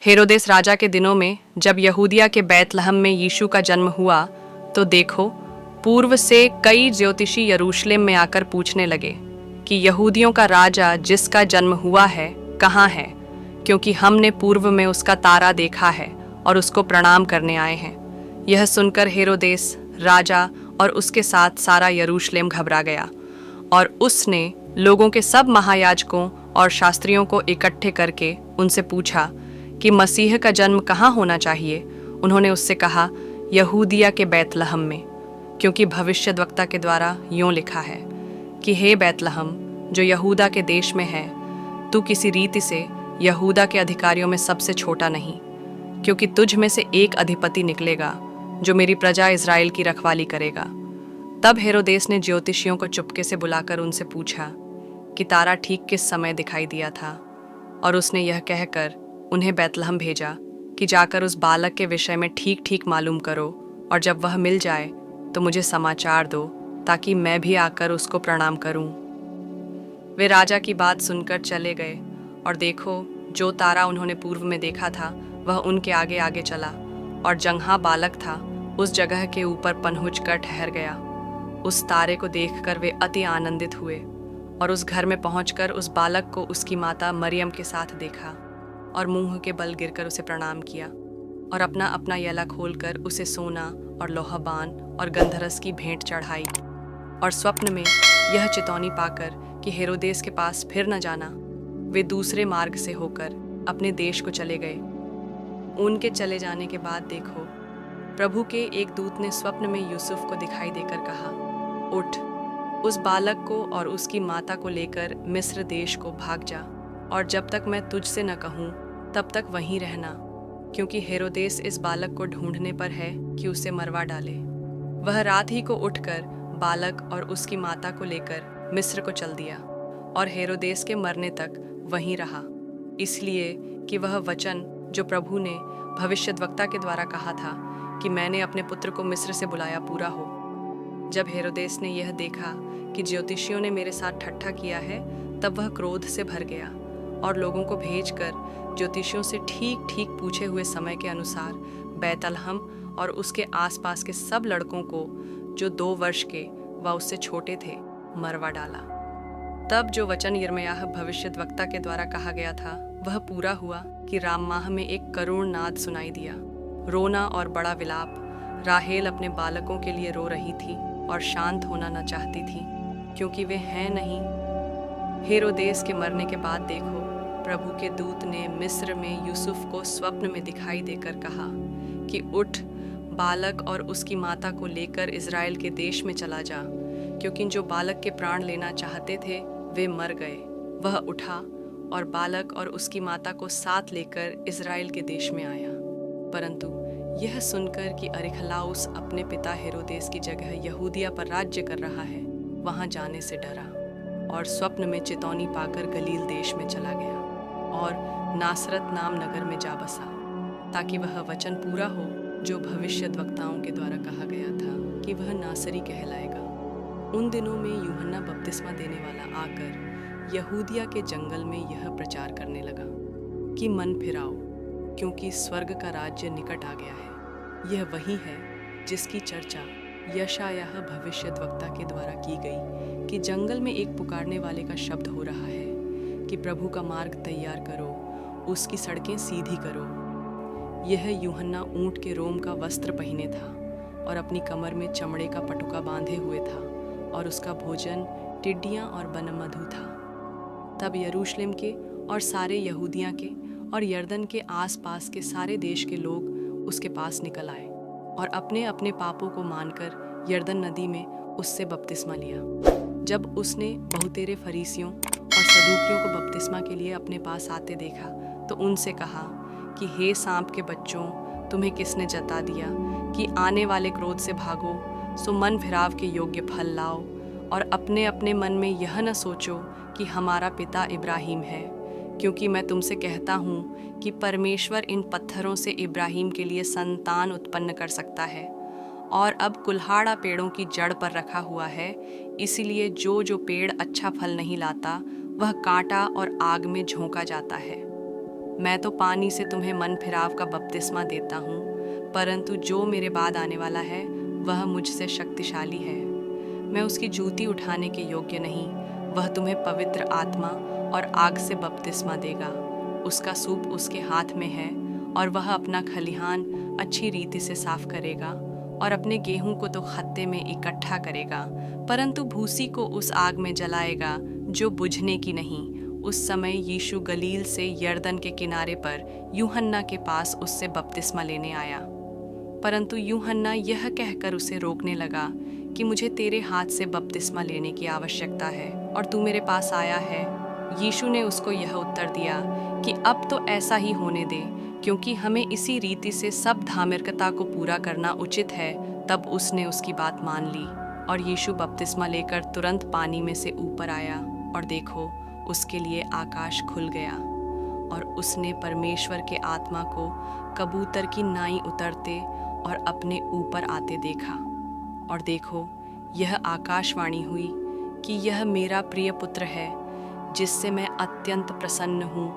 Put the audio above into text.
हेरोदेस राजा के दिनों में जब यहूदिया के बैतलहम में यीशु का जन्म हुआ तो देखो, पूर्व से कई ज्योतिषी यरूशलेम में आकर पूछने लगे कि यहूदियों का राजा जिसका जन्म हुआ है कहाँ है, क्योंकि हमने पूर्व में उसका तारा देखा है और उसको प्रणाम करने आए हैं। यह सुनकर हेरोदेस राजा और उसके साथ सारा यरूशलेम घबरा गया और उसने लोगों के सब महायाजकों और शास्त्रियों को इकट्ठे करके उनसे पूछा कि मसीह का जन्म कहाँ होना चाहिए। उन्होंने उससे कहा, यहूदिया के बैतलहम में, क्योंकि भविष्यद्वक्ता के द्वारा यूं लिखा है कि हे बैतलहम जो यहूदा के देश में है, तू किसी रीति से यहूदा के अधिकारियों में सबसे छोटा नहीं, क्योंकि तुझ में से एक अधिपति निकलेगा जो मेरी प्रजा इज़राइल की रखवाली करेगा। तब हेरोदेस ने ज्योतिषियों को चुपके से बुलाकर उनसे पूछा कि तारा ठीक किस समय दिखाई दिया था, और उसने यह कहकर उन्हें बैतलहम भेजा कि जाकर उस बालक के विषय में ठीक ठीक मालूम करो, और जब वह मिल जाए तो मुझे समाचार दो ताकि मैं भी आकर उसको प्रणाम करूं। वे राजा की बात सुनकर चले गए, और देखो, जो तारा उन्होंने पूर्व में देखा था वह उनके आगे आगे चला, और जहाँ बालक था उस जगह के ऊपर पनहुच कर ठहर गया। उस तारे को देखकर वे अति आनंदित हुए, और उस घर में पहुंचकर उस बालक को उसकी माता मरियम के साथ देखा, और मुंह के बल गिरकर उसे प्रणाम किया, और अपना अपना यला खोलकर उसे सोना और लोहाबान और गंधरस की भेंट चढ़ाई। और स्वप्न में यह चेतावनी पाकर कि हेरोदेस के पास फिर न जाना, वे दूसरे मार्ग से होकर अपने देश को चले गए। उनके चले जाने के बाद देखो, प्रभु के एक दूत ने स्वप्न में यूसुफ को दिखाई देकर कहा, उठ, उस बालक को और उसकी माता को लेकर मिस्र देश को भाग जा, और जब तक मैं तुझसे न कहूँ तब तक वहीं रहना, क्योंकि हेरोदेस इस बालक को ढूंढने पर है कि उसे मरवा डाले। वह रात ही को उठकर बालक और उसकी माता को लेकर मिस्र को चल दिया, और हेरोदेस के मरने तक वहीं रहा, इसलिए कि वह वचन जो प्रभु ने भविष्यद्वक्ता के द्वारा कहा था कि मैंने अपने पुत्र को मिस्र से बुलाया, पूरा हो। जब हेरोदेस ने यह देखा कि ज्योतिषियों ने मेरे साथ ठट्ठा किया है, तब वह क्रोध से भर गया, और लोगों को भेजकर ज्योतिषियों से ठीक ठीक पूछे हुए समय के अनुसार बैतलहम और उसके आसपास के सब लड़कों को जो 2 वर्ष के व उससे छोटे थे मरवा डाला। तब जो वचन यिर्मयाह भविष्यद्वक्ता के द्वारा कहा गया था वह पूरा हुआ कि राम माह में एक करुण नाद सुनाई दिया, रोना और बड़ा विलाप। राहेल अपने बालकों के लिए रो रही थी और शांत होना न चाहती थी, क्योंकि वे हैं नहीं। हेरोदेस के मरने के बाद देखो, प्रभु के दूत ने मिस्र में यूसुफ को स्वप्न में दिखाई देकर कहा कि उठ, बालक और उसकी माता को लेकर इज़राइल के देश में चला जा, क्योंकि जो बालक के प्राण लेना चाहते थे वे मर गए। वह उठा और बालक और उसकी माता को साथ लेकर इज़राइल के देश में आया। परंतु यह सुनकर कि अरिखलाउस अपने पिता हेरोदेस की जगह यहूदिया पर राज्य कर रहा है, वहां जाने से डरा, और स्वप्न में चेतावनी पाकर गलील देश में चला गया और नासरत नाम नगर में जा बसा, ताकि वह वचन पूरा हो जो भविष्यद्वक्ताओं के द्वारा कहा गया था कि वह नासरी कहलाएगा। उन दिनों में यूहन्ना बपतिस्मा देने वाला आकर यहूदिया के जंगल में यह प्रचार करने लगा कि मन फिराओ, क्योंकि स्वर्ग का राज्य निकट आ गया है। यह वही है जिसकी चर्चा यशायाह भविष्यद्वक्ता के द्वारा की गई कि जंगल में एक पुकारने वाले का शब्द हो रहा है कि प्रभु का मार्ग तैयार करो, उसकी सड़कें सीधी करो। यह यूहन्ना ऊंट के रोम का वस्त्र पहने था और अपनी कमर में चमड़े का पटुका बांधे हुए था, और उसका भोजन टिड्डियाँ और बनमधु था। तब यरूशलेम के और सारे यहूदिया के और यरदन के आसपास के सारे देश के लोग उसके पास निकल आए, और अपने अपने पापों को मानकर यरदन नदी में उससे बपतिस्मा लिया। जब उसने बहुतेरे फरीसियों और सदूकियों को बपतिस्मा के लिए अपने पास आते देखा तो उनसे कहा कि हे सांप के बच्चों, तुम्हें किसने जता दिया कि आने वाले क्रोध से भागो, सो मन फिराव के योग्य फल लाओ, और अपने अपने मन में यह न सोचो कि हमारा पिता इब्राहिम है, क्योंकि मैं तुमसे कहता हूँ कि परमेश्वर इन पत्थरों से इब्राहिम के लिए संतान उत्पन्न कर सकता है। और अब कुल्हाड़ा पेड़ों की जड़ पर रखा हुआ है, इसीलिए जो जो पेड़ अच्छा फल नहीं लाता वह काटा और आग में झोंका जाता है। मैं तो पानी से तुम्हें मन फिराव का बपतिस्मा देता हूँ, परंतु जो मेरे बाद आने वाला है वह मुझसे शक्तिशाली है। मैं उसकी जूती उठाने के योग्य नहीं। वह तुम्हें पवित्र आत्मा और आग से बपतिस्मा देगा। उसका सूप उसके हाथ में है और वह अपना खलिहान अच्छी रीति से साफ करेगा और अपने गेहूं को तो खत्ते में इकट्ठा करेगा, परंतु भूसी को उस आग में जलाएगा जो बुझने की नहीं। उस समय यीशु गलील से यरदन के किनारे पर यूहन्ना के पास उससे बपतिस्मा लेने आया, परंतु यूहन्ना यह कहकर उसे रोकने लगा कि मुझे तेरे हाथ से बपतिस्मा लेने की आवश्यकता है और तू मेरे पास आया है। यीशु ने उसको यह उत्तर दिया कि अब तो ऐसा ही होने दे, क्योंकि हमें इसी रीति से सब धार्मिकता को पूरा करना उचित है। तब उसने उसकी बात मान ली और यीशु बपतिस्मा लेकर तुरंत पानी में से ऊपर आया और देखो, उसके लिए आकाश खुल गया और उसने परमेश्वर के आत्मा को कबूतर की नाई उतरते और अपने ऊपर आते देखा। और देखो, यह आकाशवाणी हुई कि यह मेरा प्रिय पुत्र है, जिससे मैं अत्यंत प्रसन्न हूँ।